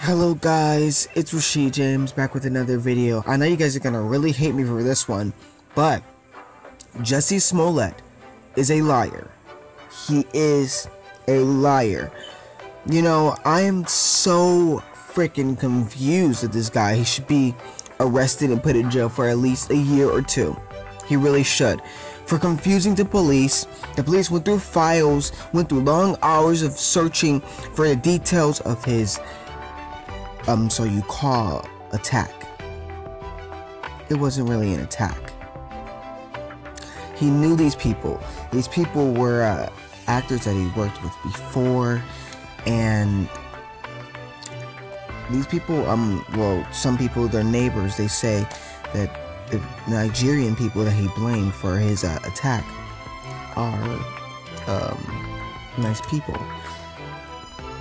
Hello guys, it's Rashid James back with another video. I know you guys are gonna really hate me for this one, but Jussie Smollett is a liar. He is a liar. You know, I am so freaking confused with this guy. He should be arrested and put in jail for at least a year or two. He really should. For confusing the police went through files, went through long hours of searching for the details of his so you call attack. It wasn't really an attack. He knew these people. These people were actors that he worked with before, and these people, well, some people, their neighbors, they say that the Nigerian people that he blamed for his attack are nice people.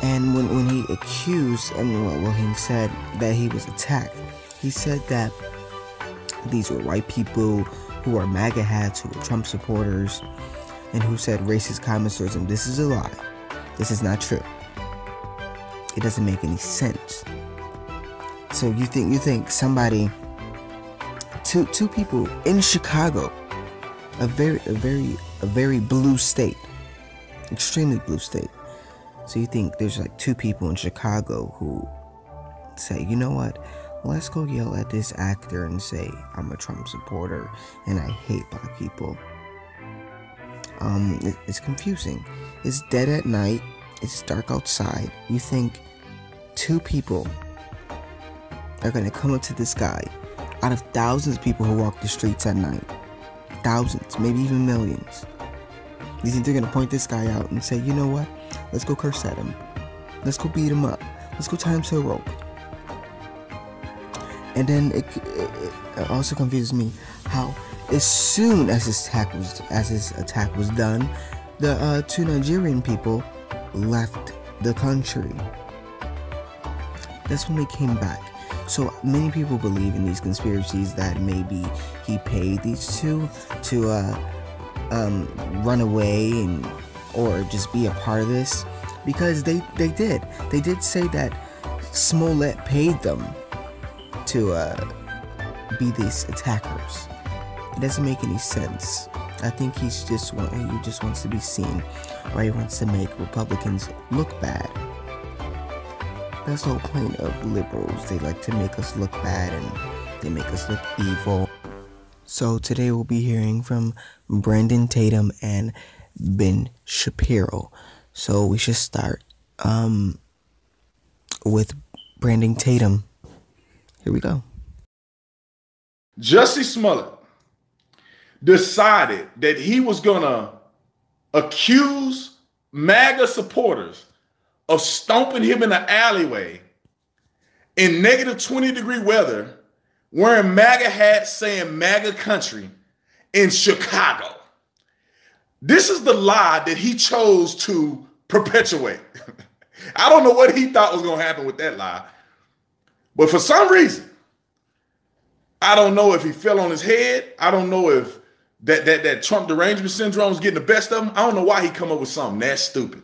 And when he accused, he said that he was attacked, he said that these were white people who are MAGA hats, who were Trump supporters, and who said racist comments towards him. This is a lie. This is not true. It doesn't make any sense. So you think somebody, two people in Chicago, a very blue state, extremely blue state. So you think there's like two people in Chicago who say, you know what, let's go yell at this actor and say I'm a Trump supporter and I hate black people. It's confusing. It's dead at night. It's dark outside. You think two people are gonna come up to this guy out of thousands of people who walk the streets at night, thousands, maybe even millions. You think they're gonna point this guy out and say, you know what, let's go curse at him, let's go beat him up, let's go tie him to a rope? And then it also confuses me how as soon as his attack was done, the two Nigerian people left the country. That's when they came back. So many people believe in these conspiracies that maybe he paid these two to run away or just be a part of this, because they did say that Smollett paid them to be these attackers. It doesn't make any sense. I think he just wants to be seen, or he wants to make Republicans look bad. That's the whole point of liberals. They like to make us look bad and they make us look evil. So today we'll be hearing from Brandon Tatum and Ben Shapiro. So we should start with Brandon Tatum. Here we go. Jussie Smollett decided that he was going to accuse MAGA supporters of stomping him in the alleyway in negative 20-degree weather, wearing MAGA hats saying MAGA country in Chicago. This is the lie that he chose to perpetuate. I don't know what he thought was going to happen with that lie, but for some reason, I don't know if he fell on his head. I don't know if that Trump derangement syndrome is getting the best of him. I don't know why he come up with something that stupid.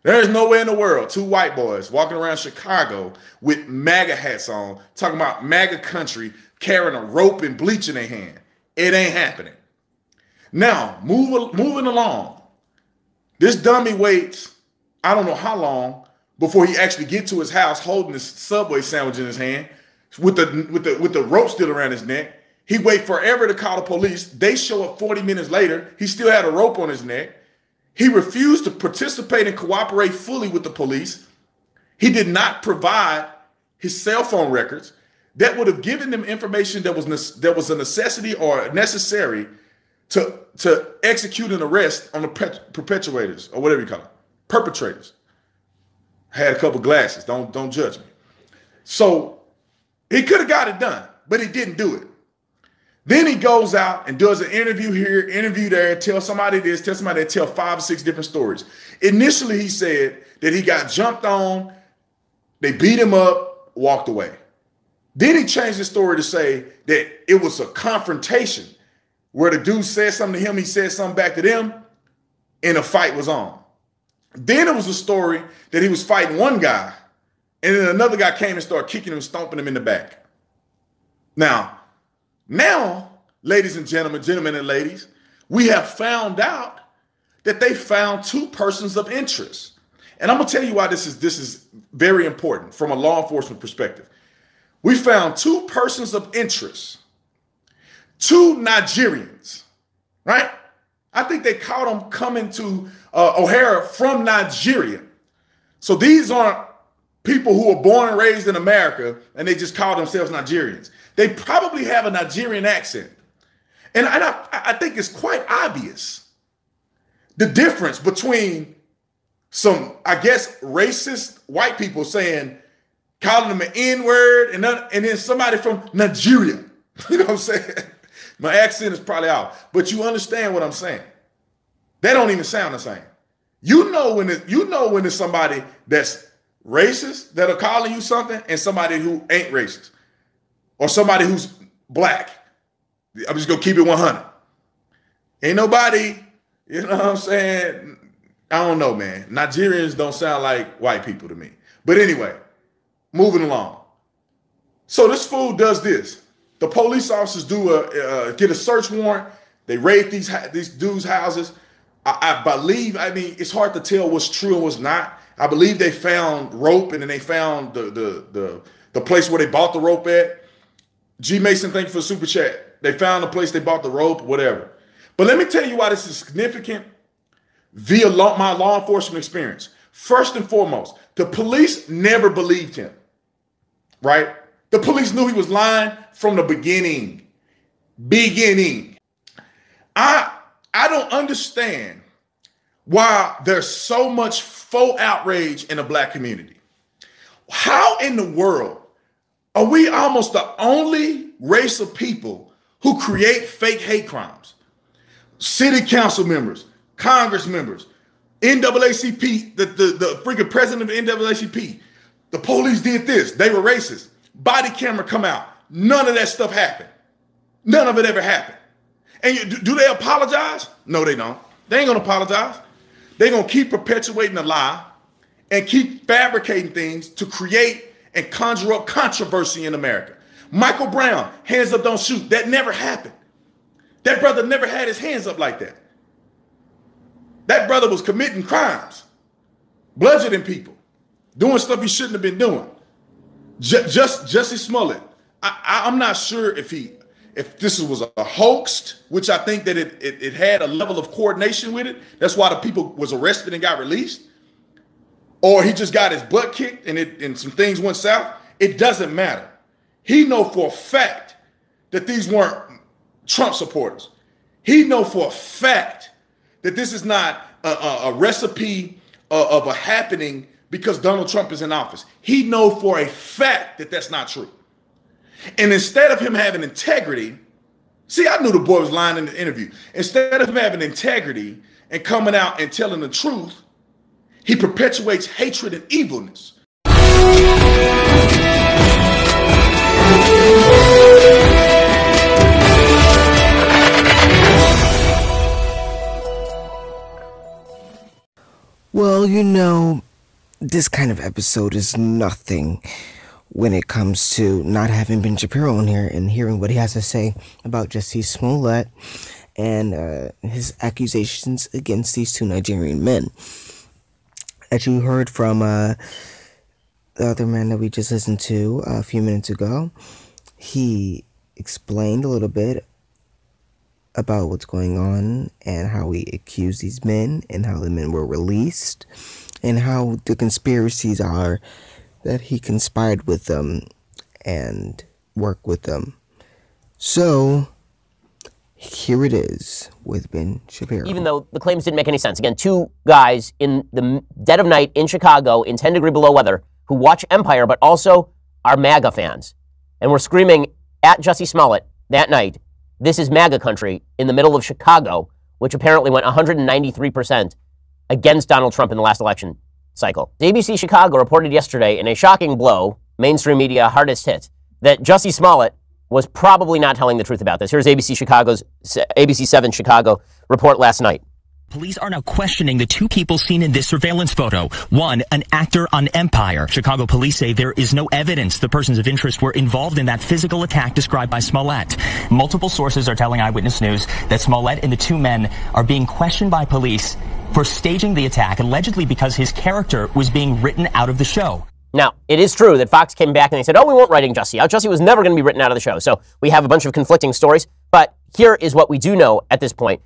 There is no way in the world two white boys walking around Chicago with MAGA hats on, talking about MAGA country, carrying a rope and bleach in their hand. It ain't happening. Now, moving along. This dummy waits, I don't know how long, before he actually get to his house holding his Subway sandwich in his hand with the rope still around his neck. He wait forever to call the police. They show up 40 minutes later. He still had a rope on his neck. He refused to participate and cooperate fully with the police. He did not provide his cell phone records that would have given them information that was a necessity or necessary to execute an arrest on the perpetrators, or whatever you call it, perpetrators. I had a couple glasses. Don't judge me. So he could have got it done, but he didn't do it. Then he goes out and does an interview here, interview there, tell somebody this, tell somebody that, tell 5 or 6 different stories. Initially, he said that he got jumped on, they beat him up, walked away. Then he changed his story to say that it was a confrontation where the dude said something to him, he said something back to them, and a fight was on. Then it was a story that he was fighting one guy And then another guy came and started kicking him and stomping him in the back. Now, ladies and gentlemen and ladies, we have found out that they found two persons of interest. And I'm going to tell you why this is very important from a law enforcement perspective. We found two persons of interest, two Nigerians, right? I think they caught them coming to O'Hara from Nigeria. So these aren't people who were born and raised in America and they just call themselves Nigerians. They probably have a Nigerian accent. And I think it's quite obvious the difference between some, I guess, racist white people calling them an N-word and then somebody from Nigeria. You know what I'm saying? My accent is probably out, but you understand what I'm saying. They don't even sound the same. You know when it's somebody that's racist that are calling you something and somebody who ain't racist or somebody who's black. I'm just gonna keep it 100. Ain't nobody, you know what I'm saying? I don't know, man. Nigerians don't sound like white people to me. But anyway, moving along. So this fool does this. The police officers get a search warrant. They raid these dudes' houses. I believe, it's hard to tell what's true and what's not. I believe they found rope and then they found the place where they bought the rope at. G Mason, thank you for the super chat. They found the place they bought the rope, whatever. But let me tell you why this is significant via my law enforcement experience. First and foremost, the police never believed him, right? The police knew he was lying from the beginning. I don't understand why there's so much faux outrage in the black community. How in the world are we almost the only race of people who create fake hate crimes? City council members, Congress members, NAACP, the freaking president of the NAACP. The police did this. They were racist. Body camera come out. None of that stuff happened. None of it ever happened. And do they apologize? No, they don't. They ain't going to apologize. They're going to keep perpetuating the lie and keep fabricating things to create and conjure up controversy in America. Michael Brown, hands up, don't shoot. That never happened. That brother never had his hands up like that. That brother was committing crimes, bludgeoning people, doing stuff he shouldn't have been doing. Jussie Smollett, I'm not sure if this was a hoax, which I think that it had a level of coordination with it. That's why the people was arrested and got released. Or he just got his butt kicked and some things went south. It doesn't matter. He know for a fact that these weren't Trump supporters. He know for a fact that this is not a recipe of a happening because Donald Trump is in office. He know for a fact that that's not true. And instead of him having integrity, see, I knew the boy was lying in the interview. Instead of him having integrity and coming out and telling the truth, he perpetuates hatred and evilness. Well, you know, this kind of episode is nothing when it comes to not having Ben Shapiro on here and hearing what he has to say about Jussie Smollett and his accusations against these two Nigerian men. As you heard from the other man that we just listened to a few minutes ago, he explained a little bit about what's going on and how he accused these men and how the men were released and how the conspiracies are that he conspired with them and worked with them. So here it is with Ben Shapiro. Even though the claims didn't make any sense. Again, two guys in the dead of night in Chicago in 10 degree below weather who watch Empire but also are MAGA fans. And were screaming at Jussie Smollett that night, "This is MAGA country," in the middle of Chicago, which apparently went 193% against Donald Trump in the last election cycle. ABC Chicago reported yesterday in a shocking blow, mainstream media hardest hit, that Jussie Smollett was probably not telling the truth about this. Here's ABC 7 Chicago report last night. Police are now questioning the two people seen in this surveillance photo. One, an actor on Empire. Chicago police say there is no evidence the persons of interest were involved in that physical attack described by Smollett. Multiple sources are telling Eyewitness News that Smollett and the two men are being questioned by police for staging the attack, allegedly because his character was being written out of the show. Now, it is true that Fox came back and they said, oh, we weren't writing Jussie out. Jussie was never going to be written out of the show. So we have a bunch of conflicting stories. But here is what we do know at this point.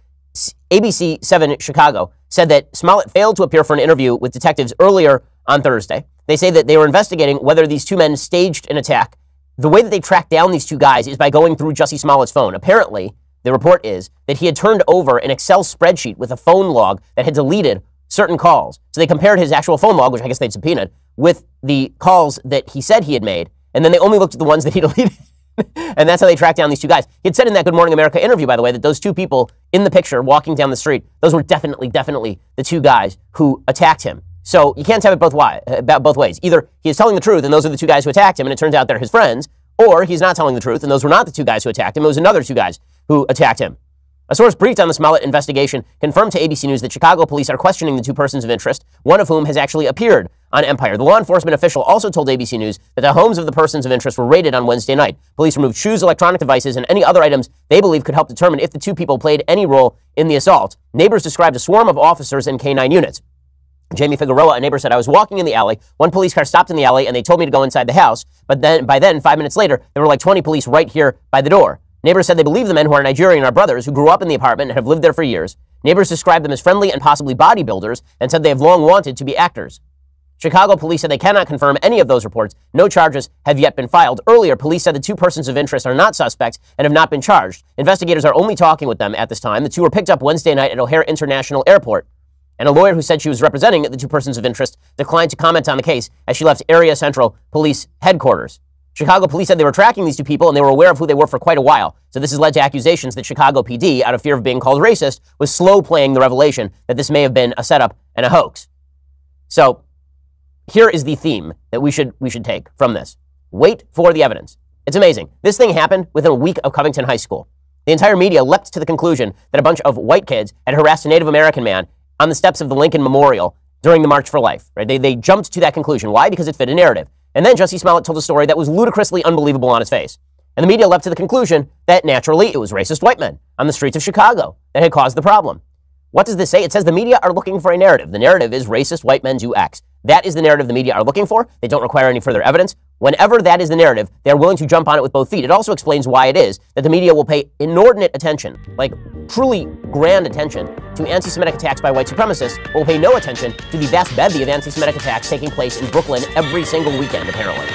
ABC 7 Chicago said that Smollett failed to appear for an interview with detectives earlier on Thursday. They say that they were investigating whether these two men staged an attack. The way that they tracked down these two guys is by going through Jussie Smollett's phone. Apparently, the report is that he had turned over an Excel spreadsheet with a phone log that had deleted certain calls. So they compared his actual phone log, which I guess they'd subpoenaed, with the calls that he said he had made, and then they only looked at the ones that he deleted. And that's how they tracked down these two guys. He had said in that Good Morning America interview, by the way, that those two people in the picture walking down the street, those were definitely the two guys who attacked him. So you can't have it both ways. Either he is telling the truth and those are the two guys who attacked him and it turns out they're his friends, or he's not telling the truth and those were not the two guys who attacked him, it was another two guys who attacked him. A source briefed on the Smollett investigation confirmed to ABC News that Chicago police are questioning the two persons of interest, one of whom has actually appeared on Empire. The law enforcement official also told ABC News that the homes of the persons of interest were raided on Wednesday night. Police removed shoes, electronic devices, and any other items they believe could help determine if the two people played any role in the assault. Neighbors described a swarm of officers and K-9 units. Jamie Figueroa, a neighbor, said, I was walking in the alley. One police car stopped in the alley and they told me to go inside the house. But then, by then, 5 minutes later, there were like 20 police right here by the door. Neighbors said they believe the men who are Nigerian are brothers who grew up in the apartment and have lived there for years. Neighbors described them as friendly and possibly bodybuilders and said they have long wanted to be actors. Chicago police said they cannot confirm any of those reports. No charges have yet been filed. Earlier, police said the two persons of interest are not suspects and have not been charged. Investigators are only talking with them at this time. The two were picked up Wednesday night at O'Hare International Airport. And a lawyer who said she was representing the two persons of interest declined to comment on the case as she left Area Central Police Headquarters. Chicago police said they were tracking these two people and they were aware of who they were for quite a while. So this has led to accusations that Chicago PD, out of fear of being called racist, was slow playing the revelation that this may have been a setup and a hoax. So here is the theme that we should take from this. Wait for the evidence. It's amazing. This thing happened within a week of Covington High School. The entire media leapt to the conclusion that a bunch of white kids had harassed a Native American man on the steps of the Lincoln Memorial during the March for Life. Right? They jumped to that conclusion. Why? Because it fit a narrative. And then Jussie Smollett told a story that was ludicrously unbelievable on its face. And the media leapt to the conclusion that naturally it was racist white men on the streets of Chicago that had caused the problem. What does this say? It says the media are looking for a narrative. The narrative is racist white men do X. That is the narrative the media are looking for. They don't require any further evidence. Whenever that is the narrative, they are willing to jump on it with both feet. It also explains why it is that the media will pay inordinate attention, like truly grand attention, to anti-Semitic attacks by white supremacists, but will pay no attention to the vast bevy of anti-Semitic attacks taking place in Brooklyn every single weekend, apparently.